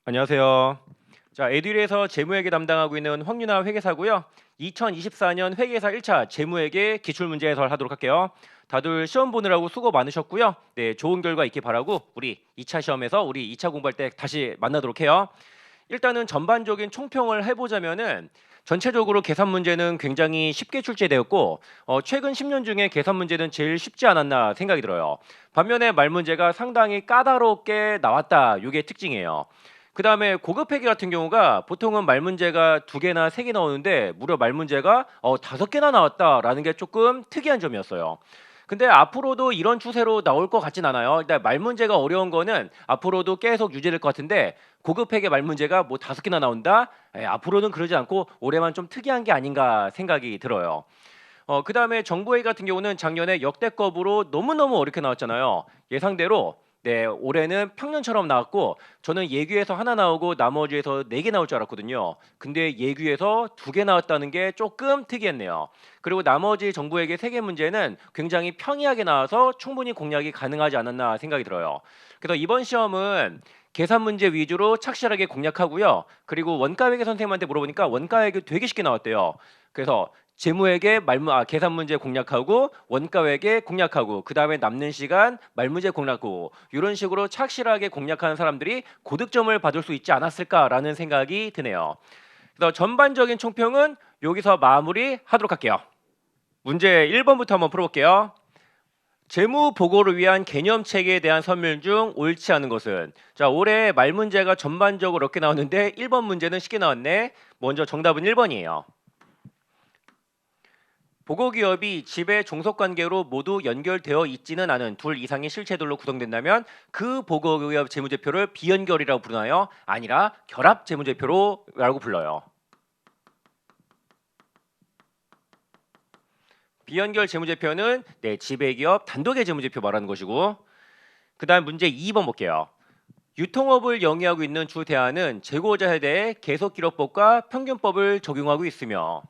안녕하세요. 자, 에듀윌에서 재무회계 담당하고 있는 황윤아 회계사고요. 2024년 회계사 1차 재무회계 기출문제 해설 하도록 할게요. 다들 시험 보느라고 수고 많으셨고요. 네, 좋은 결과 있길 바라고 우리 2차 시험에서 우리 2차 공부할 때 다시 만나도록 해요. 일단은 전반적인 총평을 해보자면은 전체적으로 계산 문제는 굉장히 쉽게 출제되었고 최근 10년 중에 계산 문제는 제일 쉽지 않았나 생각이 들어요. 반면에 말 문제가 상당히 까다롭게 나왔다. 이게 특징이에요. 그 다음에 고급 회계 같은 경우가 보통은 말 문제가 2개나 3개 나오는데 무려 말 문제가 5개나 나왔다라는 게 조금 특이한 점이었어요. 근데 앞으로도 이런 추세로 나올 것 같진 않아요. 일단 말 문제가 어려운 거는 앞으로도 계속 유지될 것 같은데 고급 회계 말 문제가 뭐 5개나 나온다? 앞으로는 그러지 않고 올해만 좀 특이한 게 아닌가 생각이 들어요. 그다음에 정부회의 같은 경우는 작년에 역대급으로 너무너무 어렵게 나왔잖아요. 예상대로 네, 올해는 평년처럼 나왔고 저는 예규에서 하나 나오고 나머지에서 4개 나올 줄 알았거든요. 근데 예규에서 2개 나왔다는 게 조금 특이했네요. 그리고 나머지 정부에게 3개 문제는 굉장히 평이하게 나와서 충분히 공략이 가능하지 않았나 생각이 들어요. 그래서 이번 시험은 계산 문제 위주로 착실하게 공략하고요. 그리고 원가회계 선생님한테 물어보니까 원가회계 되게 쉽게 나왔대요. 그래서 재무회계 계산 문제 공략하고 원가회계 공략하고 그 다음에 남는 시간 말문제 공략하고 이런 식으로 착실하게 공략하는 사람들이 고득점을 받을 수 있지 않았을까라는 생각이 드네요. 그래서 전반적인 총평은 여기서 마무리하도록 할게요. 문제 1번부터 한번 풀어볼게요. 재무 보고를 위한 개념 체계에 대한 설명 중 옳지 않은 것은 자 올해 말 문제가 전반적으로 어렵게 나왔는데 1번 문제는 쉽게 나왔네. 먼저 정답은 1번이에요. 보고기업이 지배 종속관계로 모두 연결되어 있지는 않은 둘 이상의 실체들로 구성된다면 그 보고기업 재무제표를 비연결이라고 부르나요? 아니라 결합 재무제표로라고 불러요. 비연결 재무제표는 네, 지배기업 단독의 재무제표 말하는 것이고 그 다음 문제 2번 볼게요. 유통업을 영위하고 있는 주 대안은 재고자에 대해 계속기록법과 평균법을 적용하고 있으며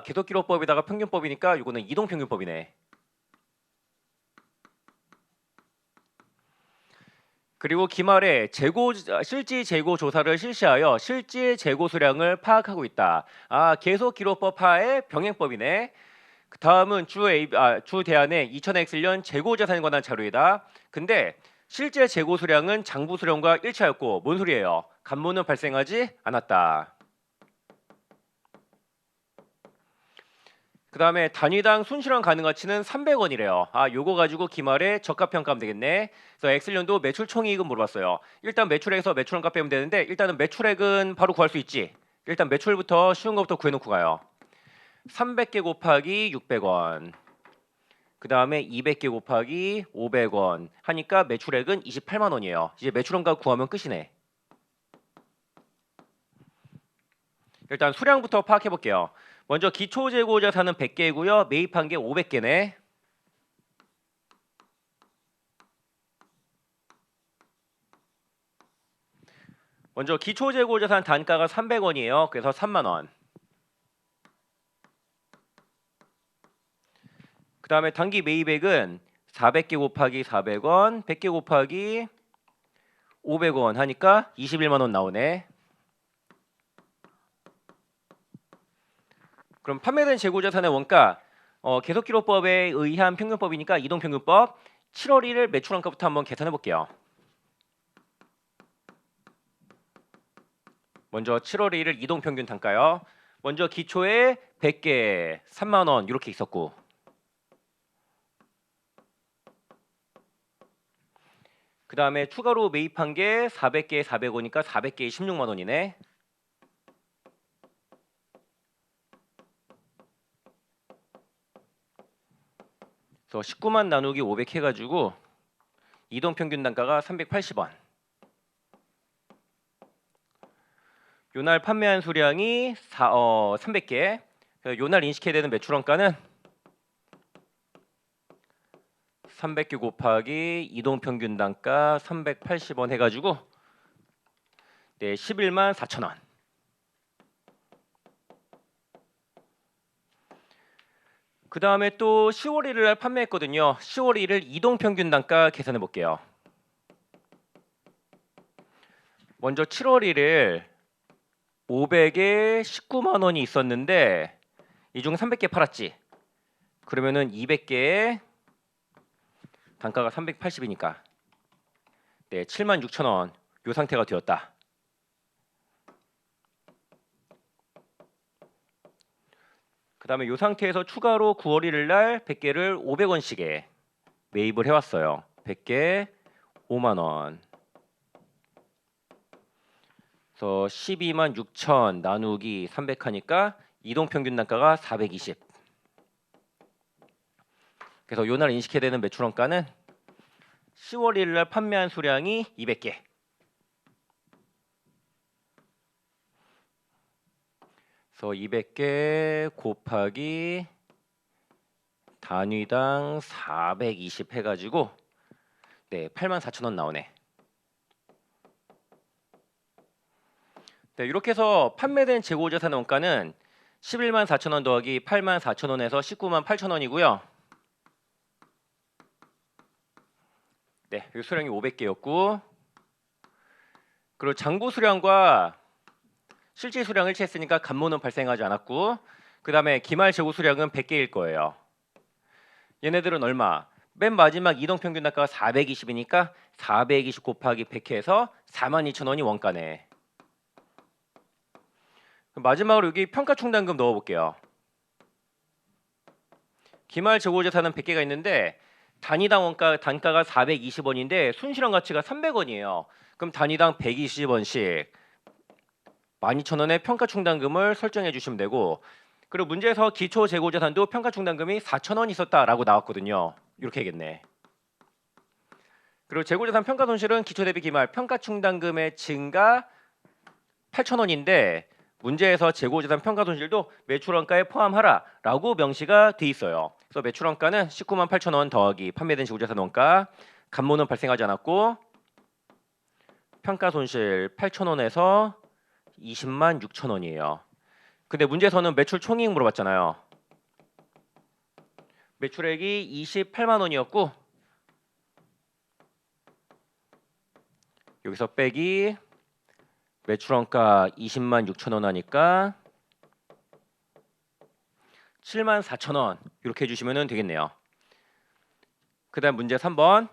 계속기록법에다가 평균법이니까 이거는 이동평균법이네. 그리고 기말에 실질 재고 조사를 실시하여 실질 재고 수량을 파악하고 있다. 계속 기록법 하에 병행법이네. 그 다음은 주 대안의 2000X년 재고 자산에 관한 자료이다. 근데 실제 재고 수량은 장부 수량과 일치하였고 뭔 소리예요? 간모는 발생하지 않았다. 그 다음에 단위당 순실현 가능 가치는 300원이래요. 요거 가지고 기말에 적합평가하면 되겠네. 그래서 엑셀년도 매출 총이익은 물어봤어요. 일단 매출액에서 매출원가 빼면 되는데 일단은 매출액은 바로 구할 수 있지. 일단 매출부터 쉬운 것부터 구해놓고 가요. 300개 곱하기 600원. 그 다음에 200개 곱하기 500원 하니까 매출액은 28만 원이에요. 이제 매출원가 구하면 끝이네. 일단 수량부터 파악해 볼게요. 먼저 기초재고자산은 100개고요. 매입한 게 500개네. 먼저 기초재고자산 단가가 300원이에요. 그래서 3만 원. 그 다음에 단기 매입액은 400개 곱하기 400원, 100개 곱하기 500원 하니까 21만 원 나오네. 그럼 판매된 재고자산의 원가 계속기록법에 의한 평균법이니까 이동평균법 7월 1일 매출원가부터 한번 계산해 볼게요. 먼저 7월 1일 이동평균 단가요. 먼저 기초에 100개 3만 원 이렇게 있었고 그 다음에 추가로 매입한 게 400개 400원이니까 400개에 16만 원이네. 그래서 19만 나누기 500 해가지고 이동평균 단가가 380원. 요날 판매한 수량이 300개. 요날 인식해야 되는 매출원가는 300개 곱하기 이동평균 단가 380원 해가지고 네, 11만 4천 원. 그 다음에 또 10월 1일 날 판매했거든요. 10월 1일 이동평균 단가 계산해 볼게요. 먼저 7월 1일 500에 19만 원이 있었는데 이 중 300개 팔았지. 그러면은 200개에 단가가 380이니까 네, 76,000원 요 상태가 되었다. 그 다음에 요 상태에서 추가로 9월 1일 날 100개를 500원씩에 매입을 해왔어요. 100개 5만 원. 그래서 12만 6천 나누기 300 하니까 이동평균 단가가 420. 그래서 요날 인식해야 되는 매출원가는 10월 1일 날 판매한 수량이 200개. 그래서 200개 곱하기 단위당 420 해가지고 네, 84,000원 나오네. 네, 이렇게 해서 판매된 재고자산 원가는 11만 4천원 더하기 8만 4천원에서 19만 8천원이고요. 네, 이 수량이 500개였고 그리고 잔고 수량과 실질 수량을 일치했으니까 감모는 발생하지 않았고 그 다음에 기말 재고 수량은 100개일 거예요. 얘네들은 얼마? 맨 마지막 이동평균 단가가 420이니까 420 곱하기 100 해서 42,000원이 원가네. 마지막으로 여기 평가총단금 넣어볼게요. 기말 재고자산은 100개가 있는데 단위당 원가 단가가 420원인데 순실현 가치가 300원이에요. 그럼 단위당 120원씩 12,000원의 평가총단금을 설정해 주시면 되고 그리고 문제에서 기초 재고자산도 평가총단금이 4,000원 있었다라고 나왔거든요. 이렇게 하겠네. 그리고 재고자산 평가손실은 기초 대비 기말 평가총단금의 증가 8,000원인데 문제에서 재고자산 평가손실도 매출원가에 포함하라라고 명시가 돼 있어요. 그래서 매출원가는 19만 8천원 더하기 판매된 재고자산 원가 감모는 발생하지 않았고 평가손실 8,000원에서 20만 6천원이에요. 근데 문제에서는 매출 총이익 물어봤잖아요. 매출액이 28만 원이었고 여기서 빼기 매출원가 20만 6천원 하니까 7만 4천원 이렇게 해주시면 되겠네요. 그 다음 문제 3번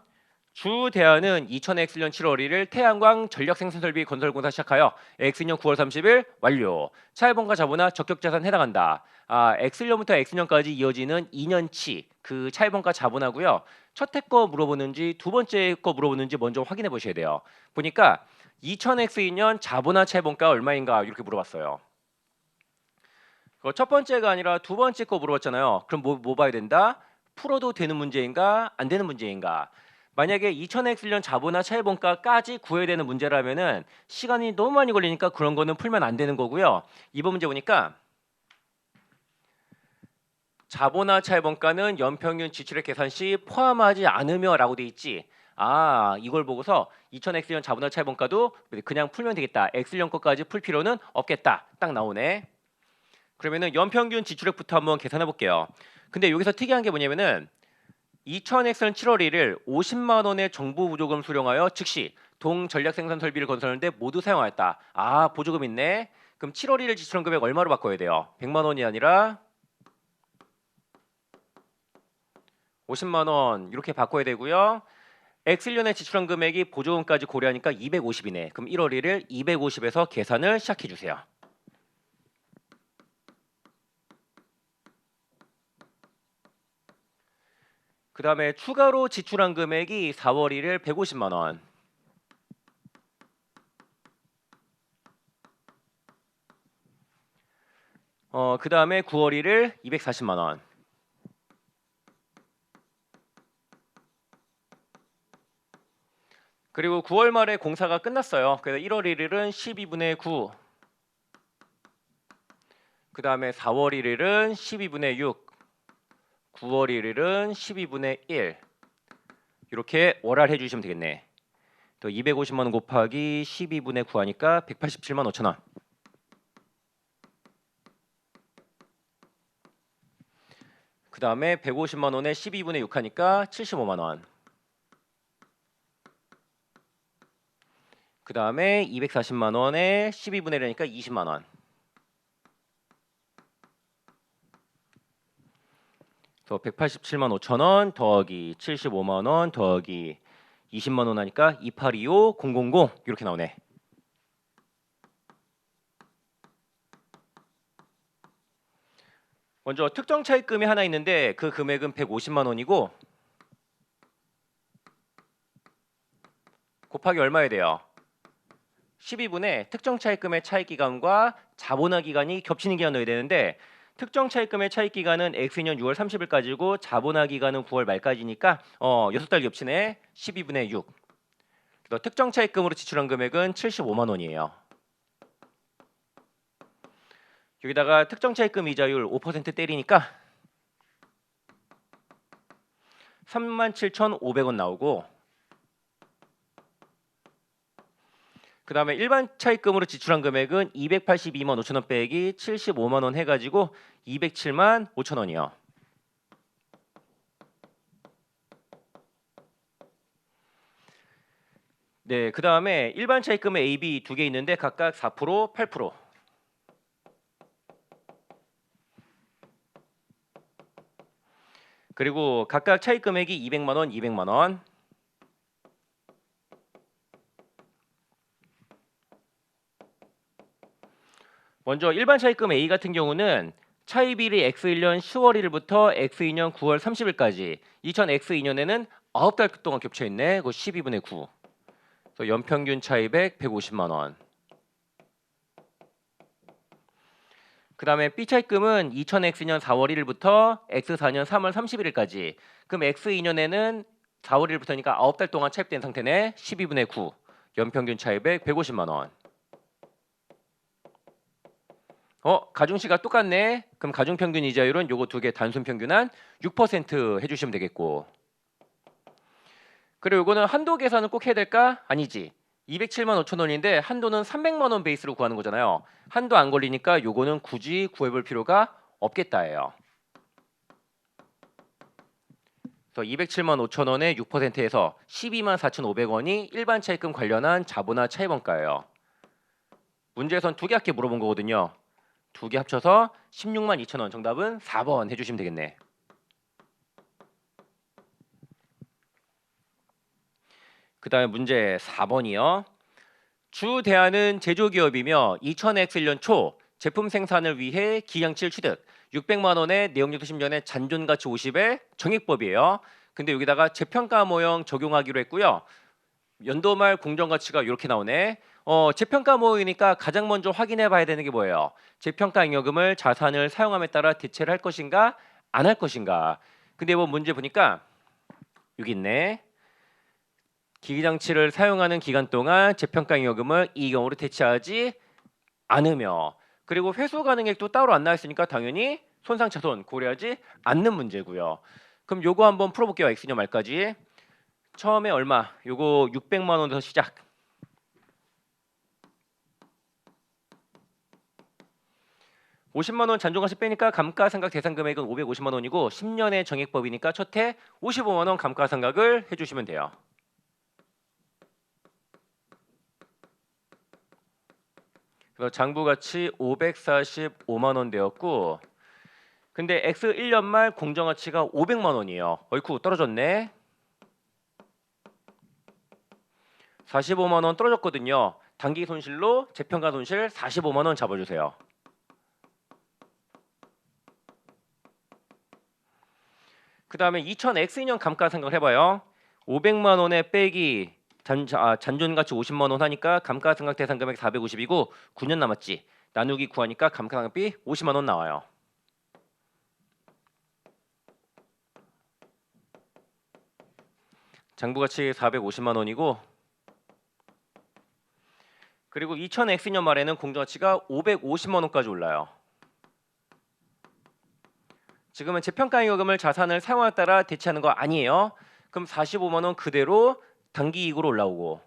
주 대안은 2000X년 7월 1일 태양광 전력생산설비 건설공사 시작하여 X년 9월 30일 완료. 차해본가 자본화 적격자산 해당한다. X년부터 X년까지 이어지는 2년치 그 차해본가 자본화고요. 첫 해 거 물어보는지 두 번째 거 물어보는지 먼저 확인해 보셔야 돼요. 보니까 2000X년 자본화 차해본가 얼마인가 이렇게 물어봤어요. 첫 번째가 아니라 두 번째 거 물어봤잖아요. 그럼 뭐 봐야 된다? 풀어도 되는 문제인가 안 되는 문제인가? 만약에 2000X년 자본화 차해본가까지 구해야 되는 문제라면은 시간이 너무 많이 걸리니까 그런 거는 풀면 안 되는 거고요. 이번 문제 보니까 자본화 차해본가는 연평균 지출액 계산 시 포함하지 않으며라고 돼 있지. 이걸 보고서 2000X년 자본화 차해본가도 그냥 풀면 되겠다. X년 거까지 풀 필요는 없겠다. 딱 나오네. 그러면은 연평균 지출액부터 한번 계산해 볼게요. 근데 여기서 특이한 게 뭐냐면은 2000X는 7월 1일 50만 원의 정부 보조금 수령하여 즉시 동전략생산 설비를 건설하는데 모두 사용하였다. 보조금 있네. 그럼 7월 1일 지출한 금액 얼마로 바꿔야 돼요? 100만 원이 아니라 50만 원 이렇게 바꿔야 되고요. X년에 지출한 금액이 보조금까지 고려하니까 250이네. 그럼 1월 1일 250에서 계산을 시작해 주세요. 그 다음에 추가로 지출한 금액이 4월 1일 150만 원. 그 다음에 9월 1일 240만 원. 그리고 9월 말에 공사가 끝났어요. 그래서 1월 1일은 12분의 9. 그 다음에 4월 1일은 12분의 6. 9월 1일은 12분의 1. 이렇게 월할 해주시면 되겠네. 또 250만 원 곱하기 12분의 9 하니까 187만 5천 원. 그 다음에 150만 원에 12분의 6 하니까 75만 원. 그 다음에 240만 원에 12분의 1이니까 20만 원. 더 187만 5천 원 더하기 75만 원 더하기 20만 원 하니까 2825 000 이렇게 나오네. 먼저 특정 차입금이 하나 있는데 그 금액은 150만 원이고 곱하기 얼마야 돼요? 12분의 특정 차입금의 차입 기간과 자본화 기간이 겹치는 기간 넣어야 되는데 특정 차입금의 차입 기간은 X년 6월 30일까지고 자본화 기간은 9월 말까지니까 6달 겹치네. 12분의 6. 그래서 특정 차입금으로 지출한 금액은 75만 원이에요. 여기다가 특정 차입금 이자율 5% 때리니까 37,500원 나오고 그 다음에 일반 차입금으로 지출한 금액은 282만 5천 원 빼기 75만 원 해가지고 207만 5천 원이요. 네, 그 다음에 일반 차입금은 A, B 두 개 있는데 각각 4%, 8%. 그리고 각각 차입 금액이 200만 원, 200만 원. 먼저 일반 차입금 A 같은 경우는 차입일이 X1년 10월 1일부터 X2년 9월 30일까지 2000X2년에는 9달 동안 겹쳐 있네. 그 12분의 9. 그래서 연평균 차입액 150만 원. 그 다음에 B 차입금은 2000X2년 4월 1일부터 X4년 3월 31일까지. 그럼 X2년에는 4월 1일부터니까 9달 동안 차입된 상태네. 12분의 9. 연평균 차입액 150만 원. 가중시가 똑같네. 그럼 가중평균 이자율은 요거 두 개 단순 평균한 6% 해주시면 되겠고. 그리고 요거는 한도 계산은 꼭 해야 될까? 아니지. 207만 5천 원인데 한도는 300만 원 베이스로 구하는 거잖아요. 한도 안 걸리니까 요거는 굳이 구해볼 필요가 없겠다예요. 그래서 207만 5천 원에 6%에서 12만 4,500원이 일반 차입금 관련한 자본화 차입원가예요. 문제에선 두 개 합계 물어본 거거든요. 두 개 합쳐서 16만 2천 원. 정답은 4번 해주시면 되겠네. 그 다음에 문제 4번이요. 주 대안은 제조기업이며 2000X년 초 제품 생산을 위해 기량치를 취득 600만 원의 내용료도 10년에 잔존가치 50의 정액법이에요. 근데 여기다가 재평가 모형 적용하기로 했고요. 연도말 공정가치가 이렇게 나오네. 재평가 모형이니까 가장 먼저 확인해 봐야 되는 게 뭐예요? 재평가 잉여금을 자산을 사용함에 따라 대체를 할 것인가 안 할 것인가. 근데 뭐 문제 보니까 여기 있네. 기기장치를 사용하는 기간 동안 재평가 잉여금을 이익금으로 대체하지 않으며 그리고 회수 가능액도 따로 안 나와 있으니까 당연히 손상차손 고려하지 않는 문제고요. 그럼 요거 한번 풀어볼게요. X년 말까지. 처음에 얼마? 요거 600만 원에서 시작. (50만 원) 잔존가치 빼니까 감가상각 대상 금액은 550만 원이고 10년의 정액법이니까 첫해 55만 원 감가상각을 해주시면 돼요. 그래서 장부가치 545만 원 되었고 근데 X 1년 말 공정가치가 500만 원이에요. 어이쿠 떨어졌네. 45만 원 떨어졌거든요. 단기 손실로 재평가 손실 45만 원 잡아주세요. 그 다음에 2000X2년 감가상각을 해봐요. 500만 원에 빼기 잔존가치 50만 원 하니까 감가상각 대상 금액 450이고 9년 남았지. 나누기 9하니까 감가상각비 50만 원 나와요. 장부가치 450만 원이고 그리고 2000X년 말에는 공정가치가 550만 원까지 올라요. 지금은 재평가잉여금을 자산을 사용에 따라 대체하는 거 아니에요. 그럼 45만 원 그대로 단기 이익으로 올라오고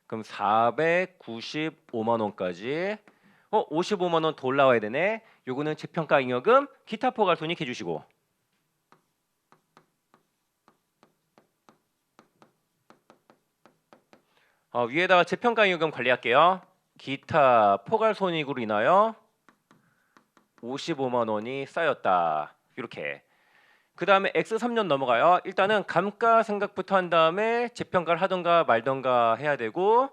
그럼 495만 원까지 55만 원 더 올라와야 되네. 요거는 재평가잉여금 기타 포괄 손익 해주시고 위에다가 재평가잉여금 관리할게요. 기타 포괄손익으로 인하여 55만 원이 쌓였다. 이렇게. 그 다음에 X 3년 넘어가요. 일단은 감가상각부터 한 다음에 재평가를 하던가 말던가 해야 되고,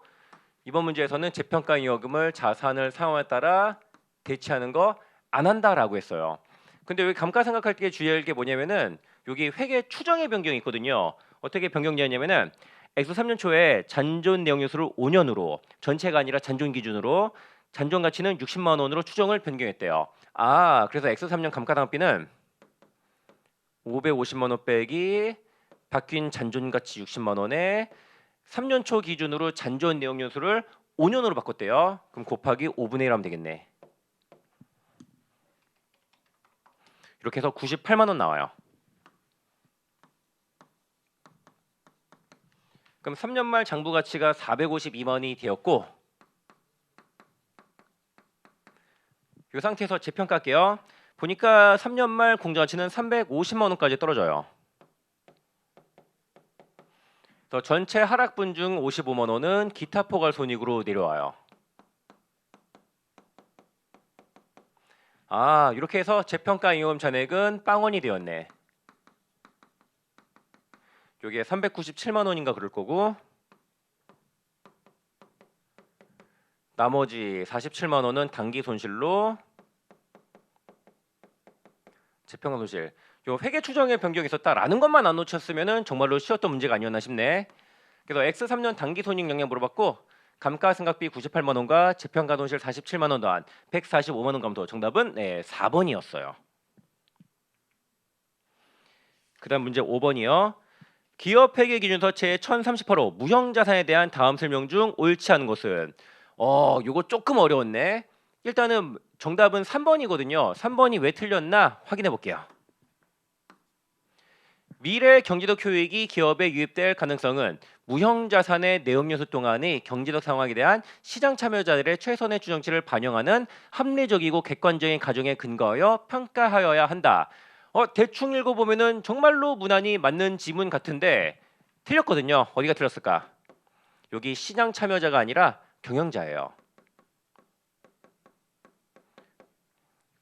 이번 문제에서는 재평가잉여금을 자산을 상황에 따라 대체하는 거 안 한다라고 했어요. 근데 여기 감가상각할 때 주의할 게 뭐냐면은 여기 회계 추정의 변경이 있거든요. 어떻게 변경되었냐면은 X 3년 초에 잔존 내역 요소를 5년으로, 전체가 아니라 잔존 기준으로 잔존 가치는 60만 원으로 추정을 변경했대요. 그래서 X 3년 감가상각비는 550만 원 빼기 바뀐 잔존 가치 60만 원에 3년 초 기준으로 잔존 내역 요소를 5년으로 바꿨대요. 그럼 곱하기 5분의 1 하면 되겠네. 이렇게 해서 98만 원 나와요. 그럼 3년 말 장부 가치가 452만 원이 되었고, 이 상태에서 재평가할게요. 보니까 3년 말 공정 가치는 350만 원까지 떨어져요. 더 전체 하락분 중 55만 원은 기타 포괄 손익으로 내려와요. 이렇게 해서 재평가 잉여금 잔액은 빵원이 되었네. 요게 397만 원인가 그럴 거고, 나머지 47만 원은 단기 손실로 재평가 손실. 요 회계 추정의 변경이 있었다라는 것만 안 놓쳤으면은 정말로 쉬웠던 문제가 아니었나 싶네. 그래서 X 3년 단기 손익 영향 물어봤고, 감가상각비 98만 원과 재평가 손실 47만 원 더한 145만 원 감소. 정답은 4번이었어요. 그다음 문제 5번이요. 기업 회계 기준서 제 1038호 무형 자산에 대한 다음 설명 중 옳지 않은 것은? 요거 조금 어려웠네. 일단은 정답은 3번이거든요. 3번이 왜 틀렸나 확인해 볼게요. 미래 경제적 효익이 기업에 유입될 가능성은 무형 자산의 내용 요소 동안의 경제적 상황에 대한 시장 참여자들의 최선의 추정치를 반영하는 합리적이고 객관적인 가정에 근거하여 평가하여야 한다. 대충 읽어보면은 정말로 무난히 맞는 지문 같은데 틀렸거든요. 어디가 틀렸을까? 여기 시장 참여자가 아니라 경영자예요.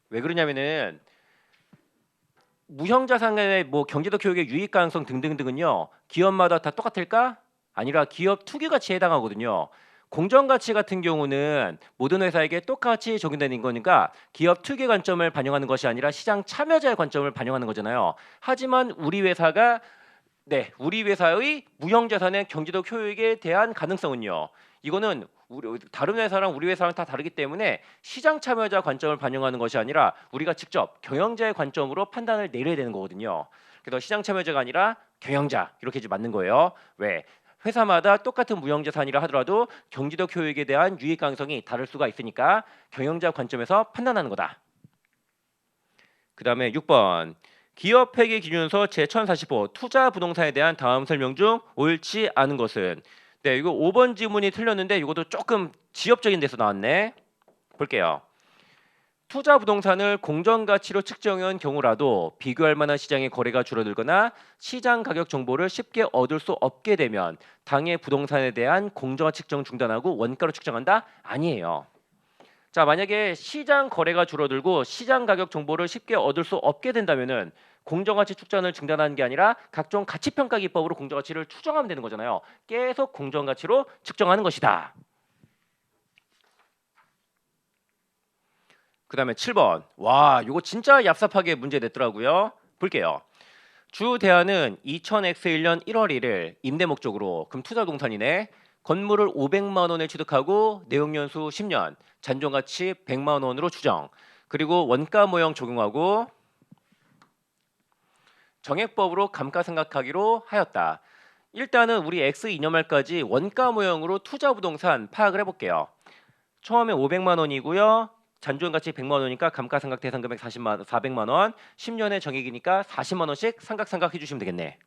왜 그러냐면은 무형자산의 뭐 경제적 효익의 유익 가능성 등등등은요, 기업마다 다 똑같을까? 아니라 기업 투기 가치에 해당하거든요. 공정 가치 같은 경우는 모든 회사에게 똑같이 적용되는 거니까 기업 투기 관점을 반영하는 것이 아니라 시장 참여자의 관점을 반영하는 거잖아요. 하지만 우리 회사의 무형자산의 경제적 효익에 대한 가능성은요, 이거는 다른 회사랑 우리 회사랑 다 다르기 때문에 시장 참여자 관점을 반영하는 것이 아니라 우리가 직접 경영자의 관점으로 판단을 내려야 되는 거거든요. 그래서 시장 참여자가 아니라 경영자, 이렇게 이제 맞는 거예요. 왜? 회사마다 똑같은 무형자산이라 하더라도 경제적 효익에 대한 유익 가능성이 다를 수가 있으니까 경영자 관점에서 판단하는 거다. 그 다음에 6번. 기업 회계 기준서 제1045 투자 부동산에 대한 다음 설명 중 옳지 않은 것은? 네, 이거 5번 지문이 틀렸는데 이것도 조금 지엽적인 데서 나왔네. 볼게요. 투자 부동산을 공정 가치로 측정한 경우라도 비교할 만한 시장의 거래가 줄어들거나 시장 가격 정보를 쉽게 얻을 수 없게 되면 당해 부동산에 대한 공정화 측정 중단하고 원가로 측정한다? 아니에요. 자, 만약에 시장 거래가 줄어들고 시장 가격 정보를 쉽게 얻을 수 없게 된다면은 공정가치 축전을 중단하는 게 아니라 각종 가치평가 기법으로 공정가치를 추정하면 되는 거잖아요. 계속 공정가치로 측정하는 것이다. 그 다음에 7번. 와, 이거 진짜 얍삽하게 문제 냈더라고요. 볼게요. 주 대안은 2000X1년 1월 1일 임대 목적으로, 그럼 투자 동산이네. 건물을 500만 원에 취득하고 내용 연수 10년, 잔존 가치 100만 원으로 추정. 그리고 원가 모형 적용하고 정액법으로 감가상각하기로 하였다. 일단은 우리 X 2년 말까지 원가 모형으로 투자 부동산 파악을 해볼게요. 처음에 500만 원이고요. 잔존 가치 100만 원이니까 감가상각 대상 금액 400만 원, 10년의 정액이니까 40만 원씩 상각상각 해주시면 되겠네.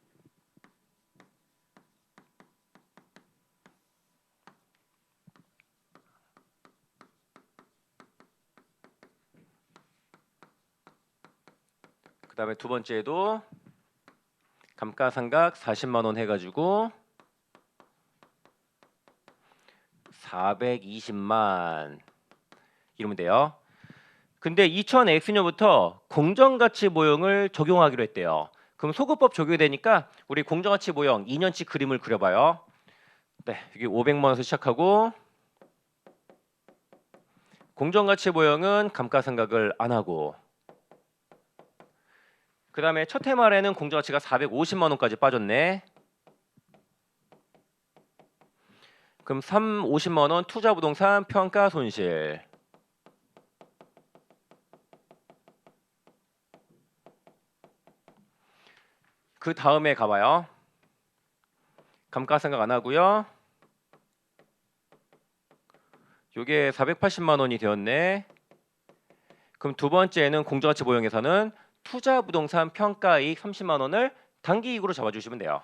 그 다음에 두 번째도 감가상각 40만 원 해가지고 420만 이러면 돼요. 근데 2000X년부터 공정가치 모형을 적용하기로 했대요. 그럼 소급법 적용이 되니까 우리 공정가치 모형 2년치 그림을 그려봐요. 네, 여기 500만 원에서 시작하고 공정가치 모형은 감가상각을 안 하고 그 다음에 첫 해 말에는 공정가치가 450만 원까지 빠졌네. 그럼 50만 원 투자부동산 평가 손실. 그 다음에 가봐요. 감가상각 안 하고요. 요게 480만 원이 되었네. 그럼 두 번째는 공정가치 모형에서는 투자부동산 평가이익 30만 원을 단기이익으로 잡아주시면 돼요.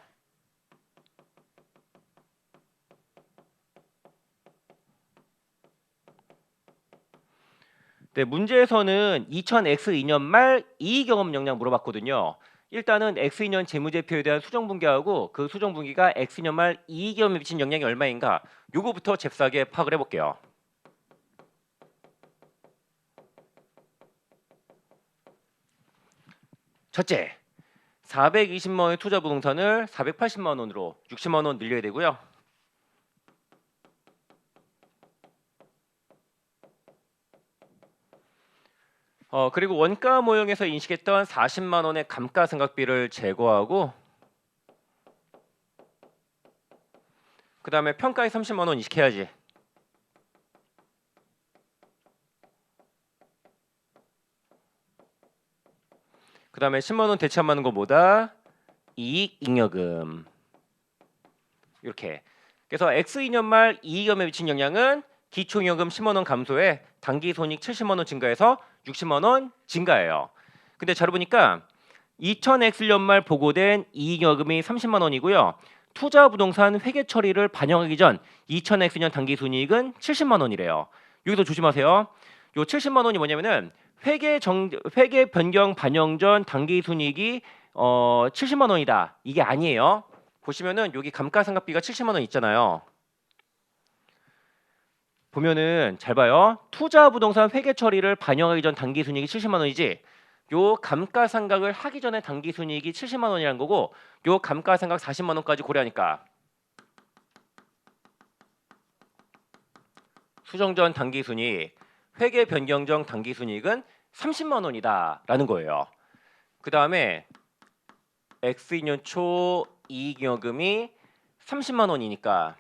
네, 문제에서는 2000X2년 말 이익경험 역량 물어봤거든요. 일단은 X2년 재무제표에 대한 수정분기하고 그 수정분기가 X2년 말 이익경험에 미친 영향이 얼마인가 요거부터 잽싸게 파악을 해볼게요. 첫째, 420만 원의 투자 부동산을 480만 원으로 60만 원 늘려야 되고요. 그리고 원가 모형에서 인식했던 40만 원의 감가상각비를 제거하고 그 다음에 평가에 30만 원 인식해야지. 그 다음에 10만 원 대체 안 맞는 거 뭐다? 이익 잉여금. 이렇게. 그래서 X2년 말 이익염에 미친 영향은 기초잉여금 10만 원 감소에 단기손익 70만 원 증가해서 60만 원 증가해요. 근데 잘 보니까 2000X년 말 보고된 이익여금이 30만 원이고요. 투자 부동산 회계 처리를 반영하기 전 2000X년 단기순이익은 70만 원이래요. 여기서 조심하세요. 요 70만 원이 뭐냐면은 회계 변경 반영 전 단기순이익이 70만 원이다. 이게 아니에요. 보시면은 여기 감가상각비가 70만 원 있잖아요. 보면은 잘 봐요. 투자 부동산 회계 처리를 반영하기 전 단기순이익이 70만 원이지. 요 감가상각을 하기 전에 단기순이익이 70만 원이라는 거고 요 감가상각 40만 원까지 고려하니까 수정 전 단기순이익, 회계 변경 전 단기순이익은 30만 원이다라는 거예요. 그 다음에 X2년 초 이익여금이 30만 원이니까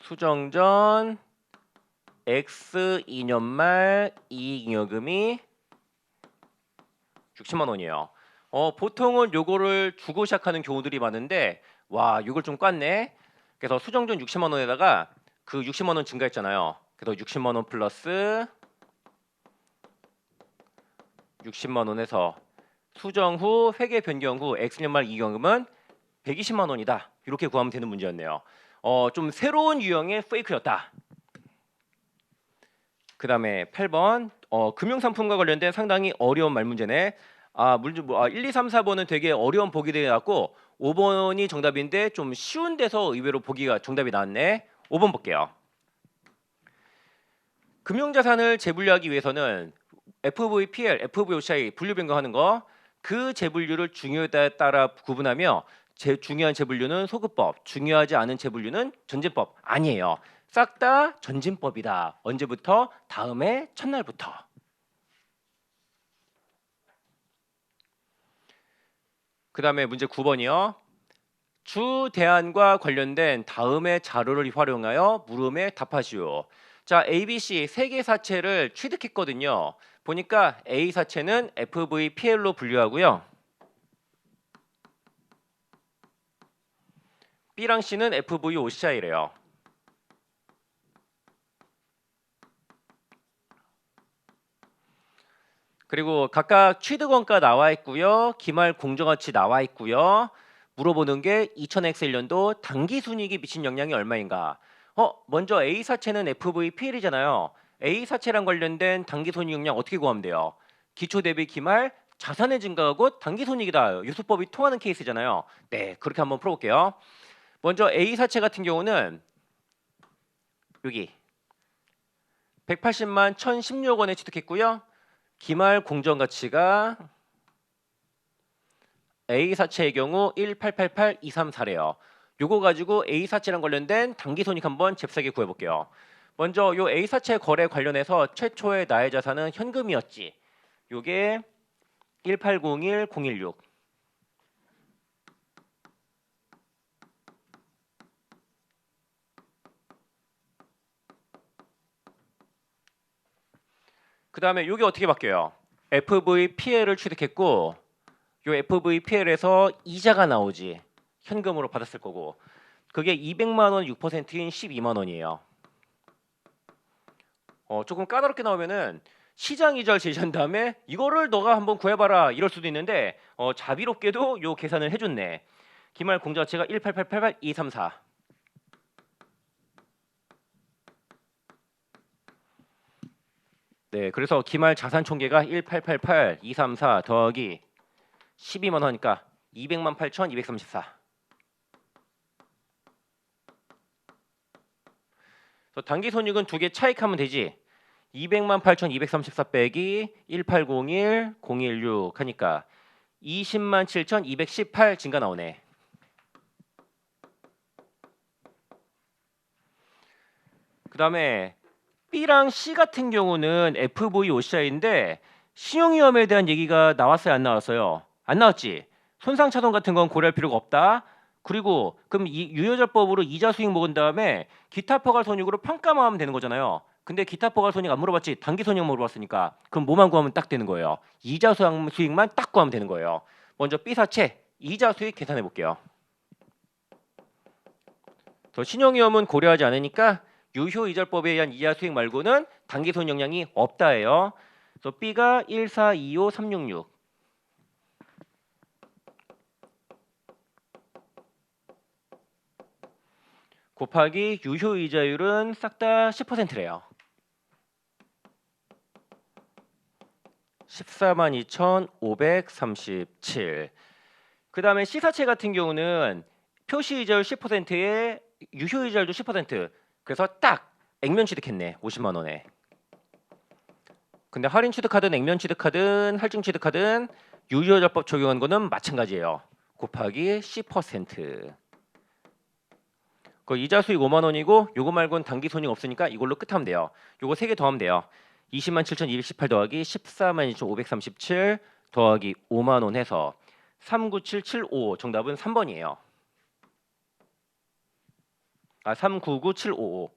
수정 전 X2년 말 이익여금이 60만 원이에요. 보통은 요거를 주고 시작하는 경우들이 많은데 와, 요걸 좀 깠네. 그래서 수정 전 60만 원에다가 그 60만 원 증가했잖아요. 그래서 60만 원 플러스 60만 원에서 수정 후 회계 변경 후 X년 말 이익여금은 120만 원이다. 이렇게 구하면 되는 문제였네요. 좀 새로운 유형의 페이크였다. 그 다음에 8번 금융상품과 관련된 상당히 어려운 말문제네. 1, 2, 3, 4번은 되게 어려운 보기 되어갖고 5번이 정답인데 좀 쉬운 데서 의외로 보기가 정답이 나왔네. 5번 볼게요. 금융자산을 재분류하기 위해서는 FVPL, FVOCI 분류 변경하는 거 그 재분류를 중요에 따라 구분하며 중요한 재분류는 소급법, 중요하지 않은 재분류는 전진법 아니에요. 싹 다 전진법이다. 언제부터? 다음에 첫날부터. 그 다음에 문제 9번이요. 주 대안과 관련된 다음의 자료를 활용하여 물음에 답하시오. 자, ABC 세 개 사체를 취득했거든요. 보니까 A 사체는 FVPL로 분류하고요. B랑 C는 FVOCI래요. 그리고 각각 취득원가 나와 있고요. 기말 공정가치 나와 있고요. 물어보는 게 2000X년도 단기순이익이 미친 영향이 얼마인가. 먼저 A 사체는 FVPL이잖아요. A 사체랑 관련된 단기순이익 영향 어떻게 구하면 돼요? 기초 대비 기말 자산의 증가하고 당기손익이다. 요소법이 통하는 케이스잖아요. 네, 그렇게 한번 풀어볼게요. 먼저 A 사채 같은 경우는 여기 180만 1,016억 원에 취득했고요. 기말 공정 가치가 A 사채의 경우 1888234래요. 요거 가지고 A 사채랑 관련된 당기손익 한번 잽싸게 구해볼게요. 먼저 요 A 사채 거래 관련해서 최초의 나의 자산은 현금이었지. 요게 1801016. 그 다음에 요게 어떻게 바뀌어요? FVPL을 취득했고 요 FVPL에서 이자가 나오지. 현금으로 받았을 거고 그게 200만 원 6%인 12만 원이에요. 조금 까다롭게 나오면은 시장 이자를 제시한 다음에 이거를 너가 한번 구해봐라 이럴 수도 있는데 자비롭게도 요 계산을 해줬네. 기말 공제 가치가 1888234. 네, 그래서 기말 자산 총계가 1888234 더하기 12만 원이니까 200만 8,234. 단기 손익은 두 개 차익하면 되지. 200만 8,234 빼기 1801 016 하니까 20만 7,218 증가 나오네. 그 다음에 B랑 C 같은 경우는 FVOCI인데 신용위험에 대한 얘기가 나왔어요, 안 나왔어요? 안 나왔지. 손상차손 같은 건 고려할 필요가 없다. 그리고 그럼 이 유효절법으로 이자 수익 먹은 다음에 기타 포괄 손익으로 평가만 하면 되는 거잖아요. 근데 기타 포괄 손익 안 물어봤지. 단기 손익 물어봤으니까 그럼 뭐만 구하면 딱 되는 거예요. 이자 수익만 딱 구하면 되는 거예요. 먼저 B 사채 이자 수익 계산해 볼게요. 신용위험은 고려하지 않으니까 유효이자법에 의한 이자 수익 말고는 단기 손익 영향이 없다예요. 그래서 B가 1425366 곱하기 유효이자율은 싹 다 10%래요. 142,537. 그 다음에 C사채 같은 경우는 표시이자율 10%에 유효이자율도 10%. 그래서 딱 액면 취득했네. 50만 원에. 근데 할인 취득하든 액면 취득하든 할증 취득하든 유효이자법 적용한 거는 마찬가지예요. 곱하기 10%. 그 이자 수익 5만 원이고 요거 말고는 단기 손익 없으니까 이걸로 끝하면 돼요. 요거 3개 더하면 돼요. 20만 7,218 더하기 14만 2,537 더하기 5만 원 해서 39775 정답은 3번이에요. 399755.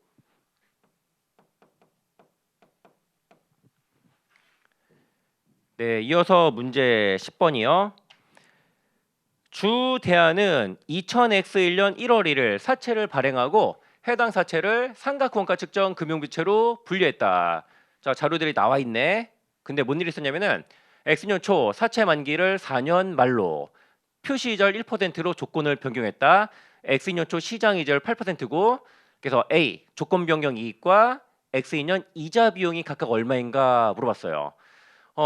네, 이어서 문제 10번이요. 주 대안은 2000X1년 1월 1일 사채를 발행하고 해당 사채를 삼각원가 측정 금융부채로 분류했다. 자, 자료들이 나와 있네. 근데 뭔 일이 있었냐면은 X년 초 사채 만기를 4년 말로 표시이자율 1%로 조건을 변경했다. X년 초 시장이자율 8%고 그래서 A 조건 변경 이익과 X2년 이자 비용이 각각 얼마인가 물어봤어요.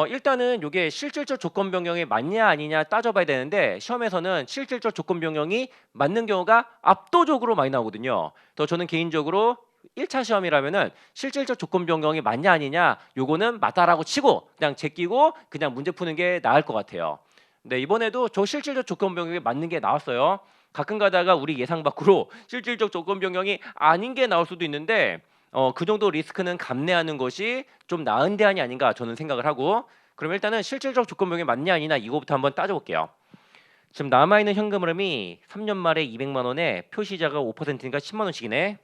일단은 이게 실질적 조건 변경이 맞냐 아니냐 따져봐야 되는데 시험에서는 실질적 조건 변경이 맞는 경우가 압도적으로 많이 나오거든요. 더 저는 개인적으로 1차 시험이라면은 실질적 조건 변경이 맞냐 아니냐 요거는 맞다라고 치고 그냥 제끼고 그냥 문제 푸는 게 나을 것 같아요. 네, 이번에도 저 실질적 조건 변경이 맞는 게 나왔어요. 가끔 가다가 우리 예상 밖으로 실질적 조건 변경이 아닌 게 나올 수도 있는데 그 정도 리스크는 감내하는 것이 좀 나은 대안이 아닌가 저는 생각을 하고 그럼 일단은 실질적 조건 변경이 맞냐 아니냐 이거부터 한번 따져볼게요. 지금 남아있는 현금 흐름이 3년 말에 200만 원에 표시자가 5%니까 10만 원씩이네.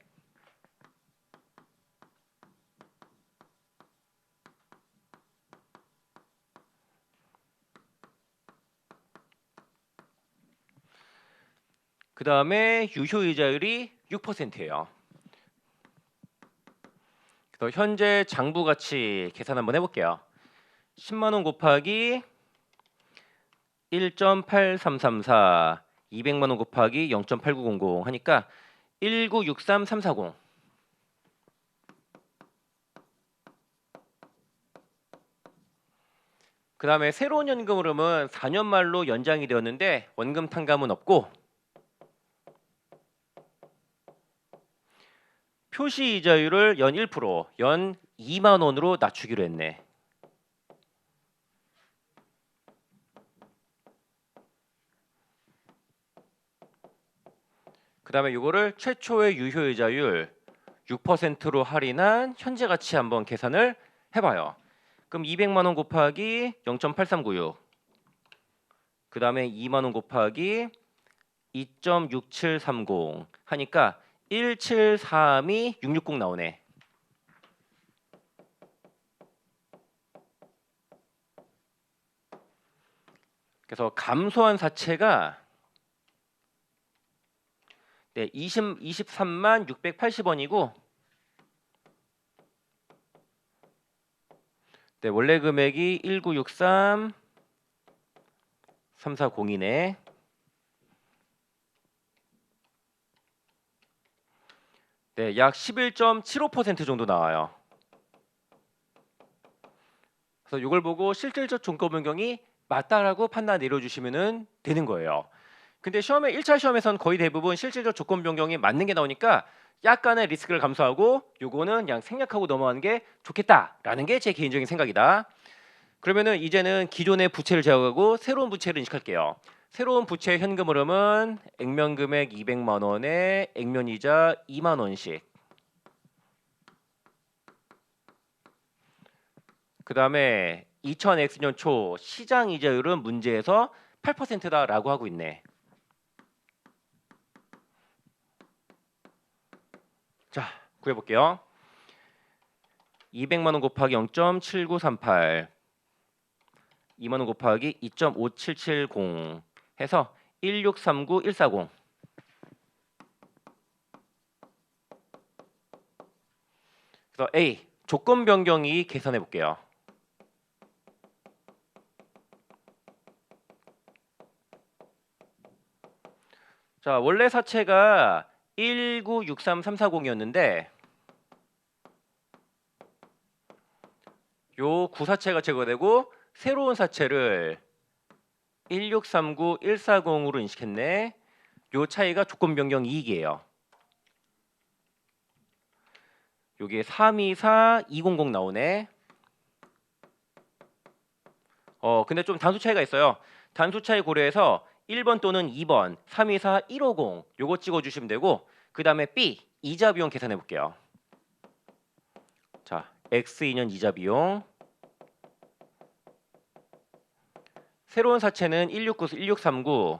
그 다음에 유효이자율이 6%예요. 그래서 현재 장부 가치 계산 한번 해볼게요. 10만 원 곱하기 1.8334 200만 원 곱하기 0.8900 하니까 1963340. 그다음에 새로운 현금 흐름은 4년 말로 연장이 되었는데 원금 탕감은 없고 표시 이자율을 연 1%, 연 2만 원으로 낮추기로 했네. 그다음에 이거를 최초의 유효이자율 6%로 할인한 현재 가치 한번 계산을 해봐요. 그럼 200만 원 곱하기 0.8396. 그다음에 2만 원 곱하기 2.6730 하니까 1732660 나오네. 그래서 감소한 사채가 23만 680원이고 원래 금액이 1963 3402네. 약 11.75% 정도 나와요. 그래서 이걸 보고 실질적 종가 변경이 맞다라고 판단 내려주시면 되는 거예요. 근데 1차 시험에서는 거의 대부분 실질적 조건 변경이 맞는 게 나오니까 약간의 리스크를 감수하고 요거는 그냥 생략하고 넘어가는 게 좋겠다라는 게 제 개인적인 생각이다. 그러면은 이제는 기존의 부채를 제외하고 새로운 부채를 인식할게요. 새로운 부채 현금 흐름은 액면 금액 200만 원에 액면 이자 2만 원씩. 그다음에 2000X년 초 시장 이자율은 문제에서 8%다라고 하고 있네. 자, 구해볼게요. 200만 원 곱하기 0.7938 2만 원 곱하기 2.5770 해서 1639140. 그래서 A 조건 변경이 계산해 볼게요. 자, 원래 사채가 1963340이었는데 요 구사채가 제거되고 새로운 사채를 1639140으로 인식했네. 요 차이가 조건 변경 이익이에요. 요게 324200 나오네. 근데 좀 단수 차이가 있어요. 단수 차이 고려해서 1번 또는 2번 324150 요거 찍어 주시면 되고 그다음에 B 이자 비용 계산해 볼게요. 자, X2년 이자 비용. 새로운 사채는 1639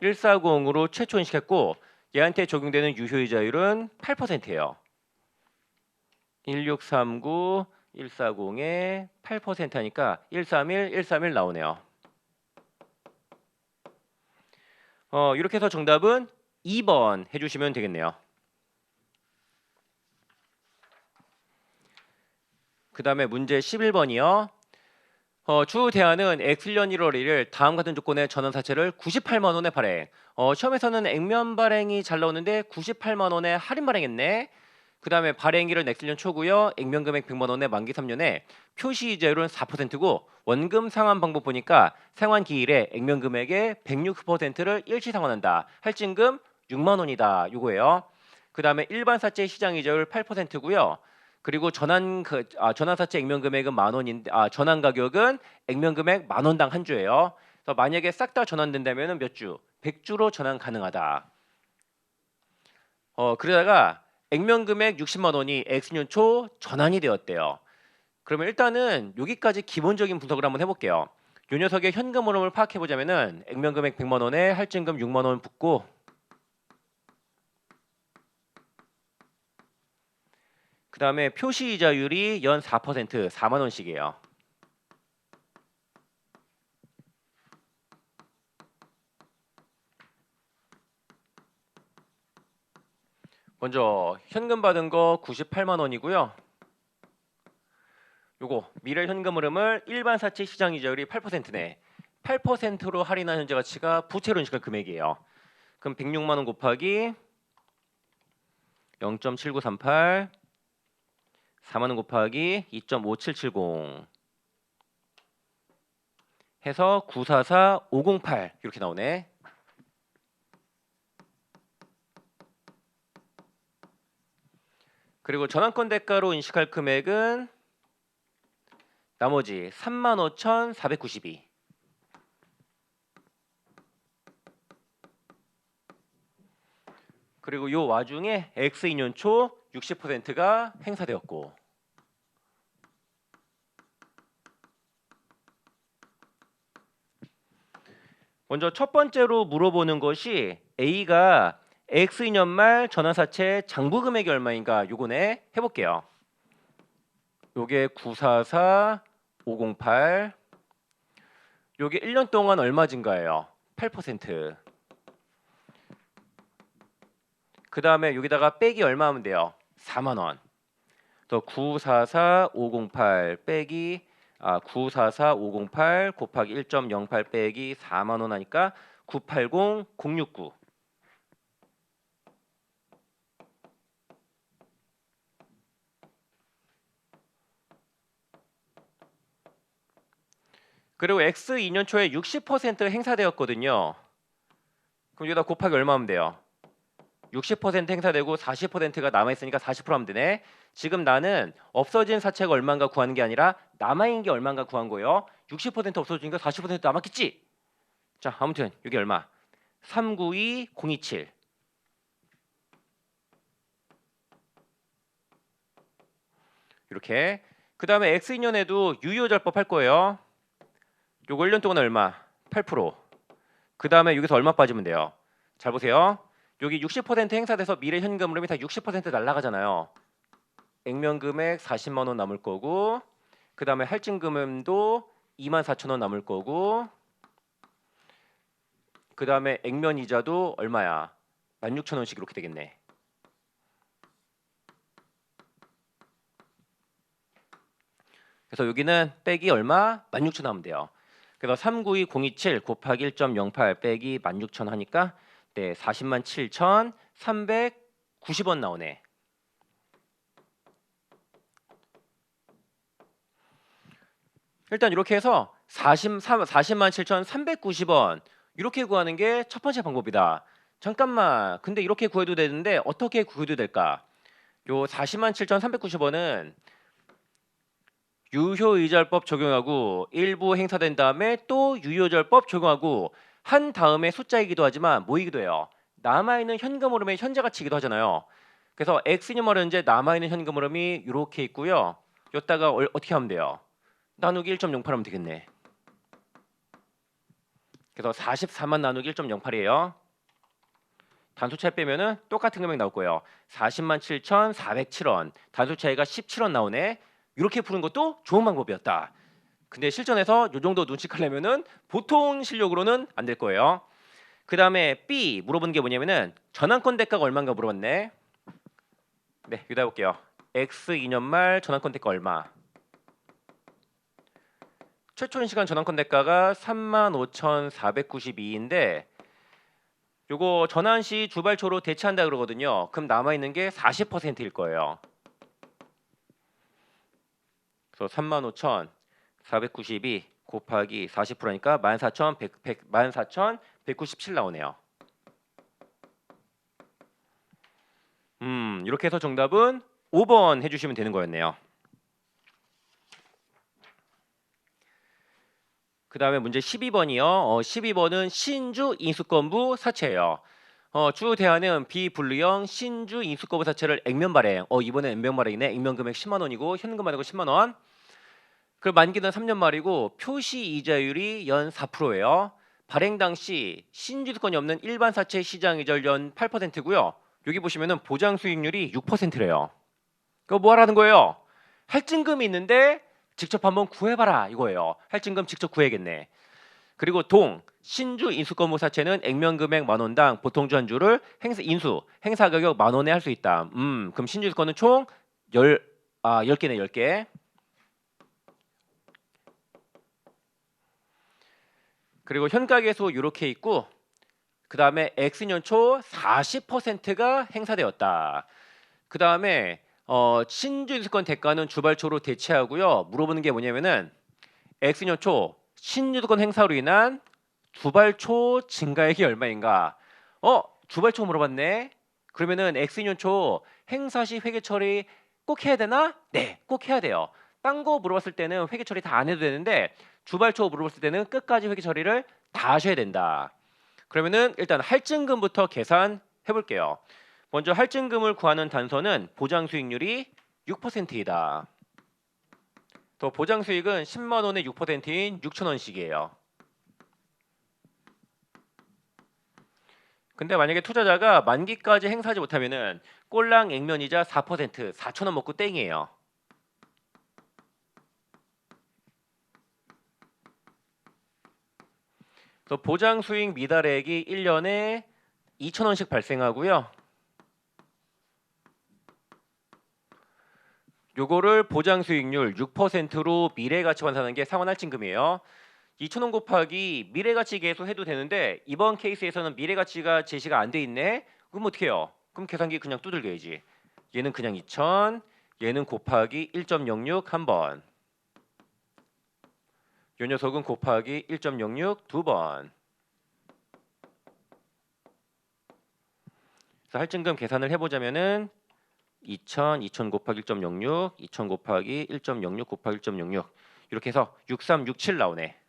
140으로 최초 인식했고 얘한테 적용되는 유효이자율은 8%예요. 1639 140에 8% 하니까 131 131 나오네요. 이렇게 해서 정답은 2번 해주시면 되겠네요. 그 다음에 문제 11번이요. 주 대안은 X년 1월 1일 다음 같은 조건의 전환사채를 98만 원에 발행. 시험에서는 액면 발행이 잘 나오는데 98만 원에 할인 발행했네. 그 다음에 발행일은 X년 초고요. 액면 금액 100만 원에 만기 3년에 표시 이자율은 4%고 원금 상환 방법 보니까 상환 기일에 액면 금액의 106%를 일시 상환한다. 할증금 6만 원이다. 요거예요. 그 다음에 일반 사채 시장 이자율 8%고요. 그리고 전환사채 액면 금액은 만 원인데 전환 가격은 액면 금액 만 원당 한 주예요. 그래서 만약에 싹 다 전환된다면은 몇 주? 100주로 전환 가능하다. 그러다가 액면 금액 60만 원이 X년 초 전환이 되었대요. 그러면 일단은 여기까지 기본적인 분석을 한번 해볼게요. 요 녀석의 현금 흐름을 파악해 보자면은 액면 금액 100만 원에 할증금 6만 원 붙고 그 다음에 표시 이자율이 연 4% 4만 원씩이에요. 먼저 현금 받은 거 98만 원이고요. 요거 미래 현금 흐름을 일반 사채 시장 이자율이 8%네. 8%로 할인한 현재 가치가 부채로 인식할 금액이에요. 그럼 106만 원 곱하기 0.7938 4만 원 곱하기 2.5770 해서 944 508 이렇게 나오네. 그리고 전환권 대가로 인식할 금액은 나머지 35,492. 그리고 요 와중에 X2년초 60%가 행사되었고, 먼저 첫 번째로 물어보는 것이 A가 X2년 말 전환사채 장부 금액이 얼마인가 요거네. 해볼게요. 요게 944 508. 요게 1년 동안 얼마 증가해요? 8%. 그 다음에 여기다가 빼기 얼마 하면 돼요? 4만원. 또 944 508 빼기 944 508 곱하기 1.08 빼기 4만원 하니까 980 069. 그리고 X 2년 초에 60% 행사되었거든요. 그럼 여기다 곱하기 얼마 하면 돼요? 60% 행사되고 40%가 남아있으니까 40% 하면 되네. 지금 나는 없어진 사채가 얼마인가 구하는 게 아니라 남아있는 게 얼마인가 구한 거예요. 60% 없어지니까 40% 남았겠지? 자, 아무튼 여기 얼마? 392 027. 이렇게. 그 다음에 X2년에도 유효절법 할 거예요. 요거 1년 동안 얼마? 8%. 그 다음에 여기서 얼마 빠지면 돼요? 잘 보세요. 여기 60% 행사돼서 미래 현금 흐름이 다 60% 날라가잖아요. 액면 금액 40만 원 남을 거고, 그 다음에 할증금도 24,000원 남을 거고, 그 다음에 액면 이자도 얼마야? 16,000원씩 이렇게 되겠네. 그래서 여기는 빼기 얼마? 16,000원 하면 돼요. 그래서 392 027 곱하기 1.08 빼기 16,000 하니까 네, 40만 7,390원 나오네. 일단 이렇게 해서 40만 7,390원 이렇게 구하는 게 첫 번째 방법이다. 잠깐만, 근데 이렇게 구해도 되는데 어떻게 구해도 될까? 요 40만 7,390원은 유효이자율법 적용하고 일부 행사된 다음에 또 유효절법 적용하고 한 다음에 숫자이기도 하지만 뭐이기도 해요? 남아있는 현금 흐름의 현재 가치이기도 하잖아요. 그래서 X년 현재 남아있는 현금 흐름이 이렇게 있고요. 여기다가 어떻게 하면 돼요? 나누기 1.08 하면 되겠네. 그래서 44만 나누기 1.08이에요. 단수 차이 빼면은 똑같은 금액 나올 거예요. 40만 7,407원. 단수 차이가 17원 나오네. 이렇게 푸는 것도 좋은 방법이었다. 근데 실전에서 이 정도 눈치하려면은 보통 실력으로는 안 될 거예요. 그 다음에 B 물어보는 게 뭐냐면은 전환권 대가가 얼마인가 물어봤네. 네, 여기다 해볼게요. X 2년 말 전환권 대가 얼마? 최초 인식한 전환권 대가가 35,492인데 요거 전환 시 주발초로 대체한다 그러거든요. 그럼 남아있는 게 40%일 거예요. 그래서 35,492 곱하기 40%니까 14,197 나오네요. 이렇게 해서 정답은 5번 해주시면 되는 거였네요. 그 다음에 문제 12번이요. 12번은 신주 인수권부 사채예요. 주 대안은 비분류형 신주 인수권부 사채를 액면 발행. 이번엔 액면 발행이네. 액면 금액 10만 원이고 현금 발행은 10만 원. 그리고 만기는 3년 말이고 표시 이자율이 연 4%예요. 발행 당시 신주권이 없는 일반 사채 시장 이자율 연 8%고요. 여기 보시면은 보장 수익률이 6%래요. 그거 뭐 하라는 거예요? 할증금이 있는데 직접 한번 구해봐라 이거예요. 할증금 직접 구해야겠네. 그리고 신주 인수권부 사채는 액면 금액 만원당 보통주 한 주를 행사 가격 만원에 할 수 있다. 그럼 신주 인수권은 총 10개네 10개. 그리고 현가계소 이렇게 있고 그 다음에 X년 초 40%가 행사되었다. 그 다음에 신주 인수권 대가는 주발초로 대체하고요. 물어보는 게 뭐냐면은 X년 초 신유도권 행사로 인한 주발초 증가액이 얼마인가? 주발초 물어봤네. 그러면은 X인연초 행사 시 회계 처리 꼭 해야 되나? 네, 꼭 해야 돼요. 딴 거 물어봤을 때는 회계 처리 다 안 해도 되는데 주발초 물어봤을 때는 끝까지 회계 처리를 다 하셔야 된다. 그러면은 일단 할증금부터 계산해 볼게요. 먼저 할증금을 구하는 단서는 보장 수익률이 6%이다. 또 보장 수익은 10만 원의 6%인 6천 원씩이에요. 근데 만약에 투자자가 만기까지 행사하지 못하면은 꼴랑 액면이자 4%, 4천 원 먹고 땡이에요. 그래서 보장 수익 미달액이 1년에 2천 원씩 발생하고요. 요거를 보장 수익률 6%로 미래가치 환산하는 게 상환할증금이에요. 2,000원 곱하기 미래가치 계수해도 되는데 이번 케이스에서는 미래가치가 제시가 안 돼 있네. 그럼 어떻게 해요? 그럼 계산기 그냥 두들겨야지. 얘는 그냥 2,000, 얘는 곱하기 1.06 한 번. 요 녀석은 곱하기 1.06 두 번. 그래서 할증금 계산을 해보자면은 2,000 곱하기 1.06, 2,000 곱하기 1.06 곱하기 1.06 이렇게 해서 6367 나오네.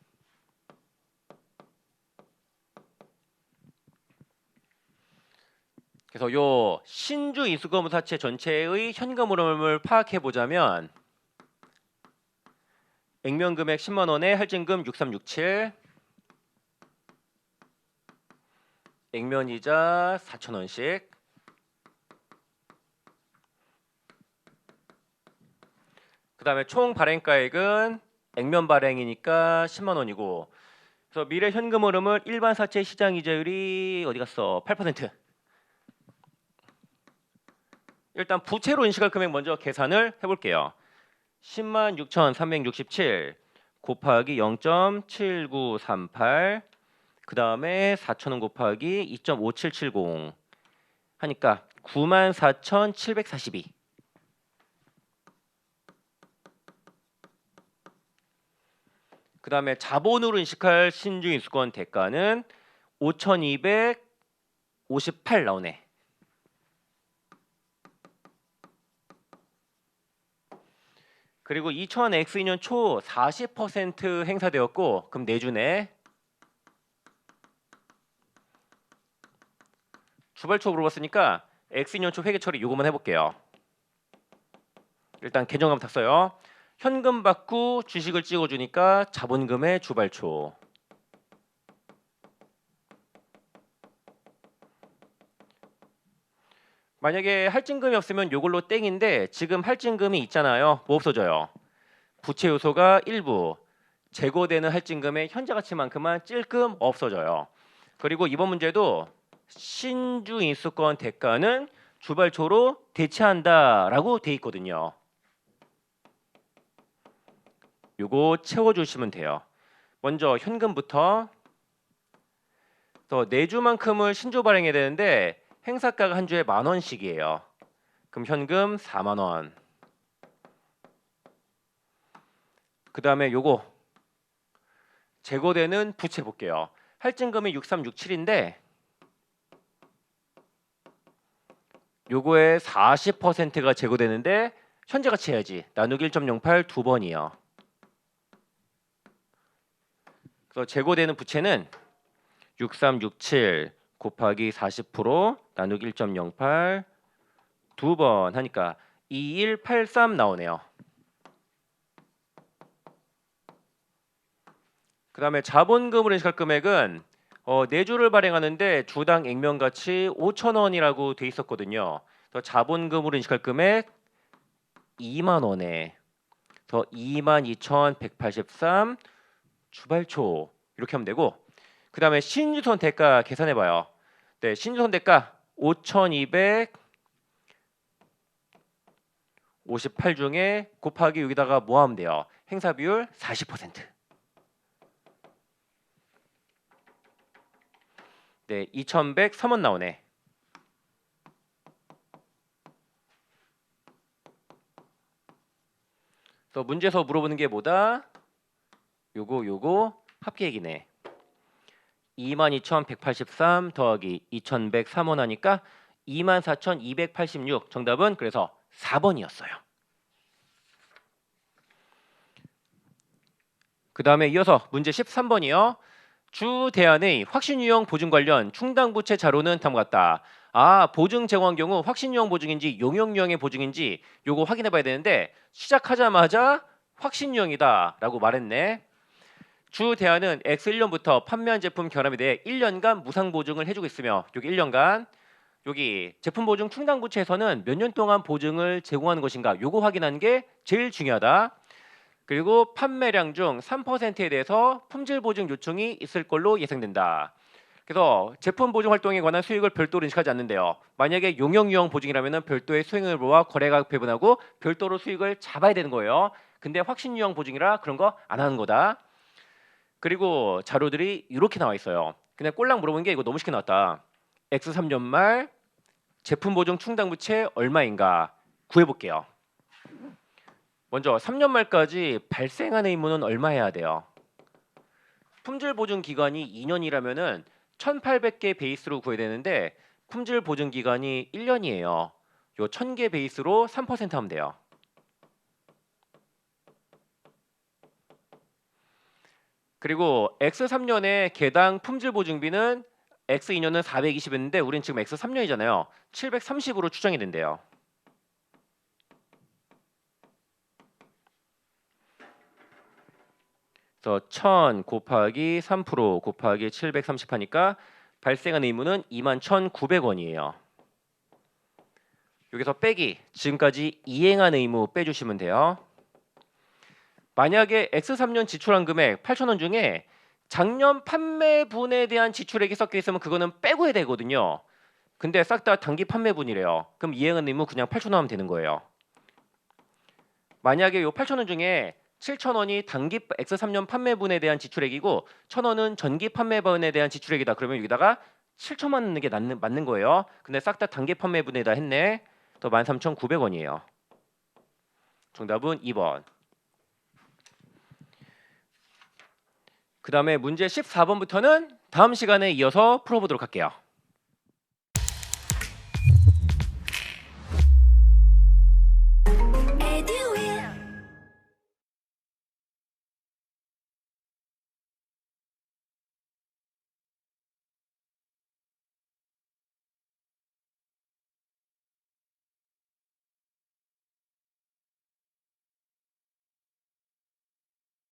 그래서 요 신주 인수거래사채 전체의 현금 흐름을 파악해 보자면 액면 금액 10만 원에 할증금 6367, 액면 이자 4천 원씩. 그다음에 총 발행가액은 액면 발행이니까 10만 원이고. 그래서 미래 현금 흐름은 일반 사채 시장 이자율이 어디 갔어? 8%. 일단 부채로 인식할 금액 먼저 계산을 해볼게요. 10만 6,367 곱하기 0.7938 그 다음에 4,000원 곱하기 2.5770 하니까 94,742. 그 다음에 자본으로 인식할 신주인수권 대가는 5,258 나오네. 그리고 2000X년 초 40% 행사되었고 그럼 내주네. 주발초 물어봤으니까 X년 초 회계 처리 요거만 해볼게요. 일단 계정값 탔어요. 현금 받고 주식을 찍어주니까 자본금의 주발초. 만약에 할증금이 없으면 요걸로 땡인데 지금 할증금이 있잖아요. 뭐 없어져요? 부채 요소가 일부 제거되는 할증금의 현재 가치만큼만 찔끔 없어져요. 그리고 이번 문제도 신주 인수권 대가는 주발초로 대체한다라고 돼 있거든요. 요거 채워주시면 돼요. 먼저 현금부터 더 내주만큼을 신주 발행해야 되는데 행사가가 한 주에 10,000원씩이에요. 그럼 현금 4만 원. 그 다음에 요거 제거되는 부채 볼게요. 할증금이 6367인데 요거의 40%가 제거되는데 현재 가치 해야지. 나누기 1.08 두 번이요. 그래서 제거되는 부채는 6367 곱하기 40% 나누기 1.08 두 번 하니까 2183 나오네요. 그 다음에 자본금으로 인식할 금액은 내주를 발행하는데 주당 액면 가치 5,000원이라고 돼 있었거든요. 더 자본금으로 인식할 금액 2만 원에 더 22,183 주발초 이렇게 하면 되고 그 다음에 신주손 대가 계산해봐요. 네, 신주손 대가 5,258 중에 곱하기 여기다가 뭐 하면 돼요? 행사 비율 40%. 네, 2,103원 나오네. 그래서 문제에서 물어보는 게 뭐다? 요거 합계액이네. 22,183 더하기 2,103원 하니까 24,286. 정답은 그래서 4번이었어요. 그 다음에 이어서 문제 13번이요. 주 대안의 확신 유형 보증 관련 충당 부채 자료는 다음과 같다. 보증 제공한 경우 확신 유형 보증인지 용역 유형의 보증인지 요거 확인해 봐야 되는데 시작하자마자 확신 유형이다라고 말했네. 주 대안은 X1년부터 판매한 제품 결함에 대해 1년간 무상 보증을 해주고 있으며 여기 1년간 여기 제품 보증 충당 부채에서는 몇 년 동안 보증을 제공하는 것인가 요거 확인하는 게 제일 중요하다. 그리고 판매량 중 3%에 대해서 품질 보증 요청이 있을 걸로 예상된다. 그래서 제품 보증 활동에 관한 수익을 별도로 인식하지 않는데요. 만약에 용역 유형 보증이라면 별도의 수익률과 거래가격 배분하고 별도로 수익을 잡아야 되는 거예요. 근데 확신 유형 보증이라 그런 거 안 하는 거다. 그리고 자료들이 이렇게 나와 있어요. 그냥 꼴랑 물어보는 게 이거 너무 쉽게 나왔다. X3년 말 제품 보증 충당 부채 얼마인가 구해볼게요. 먼저 3년 말까지 발생한 의무는 얼마여야 돼요? 품질 보증 기간이 2년이라면은 1,800개 베이스로 구해야 되는데 품질 보증 기간이 1년이에요. 요 1,000개 베이스로 3% 하면 돼요. 그리고 X3년에 개당 품질 보증비는 X2년은 420이었는데 우린 지금 X3년이잖아요. 730으로 추정이 된대요. 그래서 1000 곱하기 3% 곱하기 730 하니까 발생한 의무는 21,900원이에요. 여기서 빼기 지금까지 이행한 의무 빼주시면 돼요. 만약에 X3년 지출한 금액 8,000원 중에 작년 판매분에 대한 지출액이 섞여 있으면 그거는 빼고 해야 되거든요. 근데 싹 다 단기 판매분이래요. 그럼 이행한 의무 그냥 8,000원 하면 되는 거예요. 만약에 요 8,000원 중에 7,000원이 단기 X3년 판매분에 대한 지출액이고 1,000원은 전기 판매분에 대한 지출액이다. 그러면 여기다가 7,000원 넣는 게 맞는 거예요. 근데 싹 다 단기 판매분에다 했네. 더 13,900원이에요. 정답은 2번. 그 다음에 문제 14번부터는 다음 시간에 이어서 풀어보도록 할게요.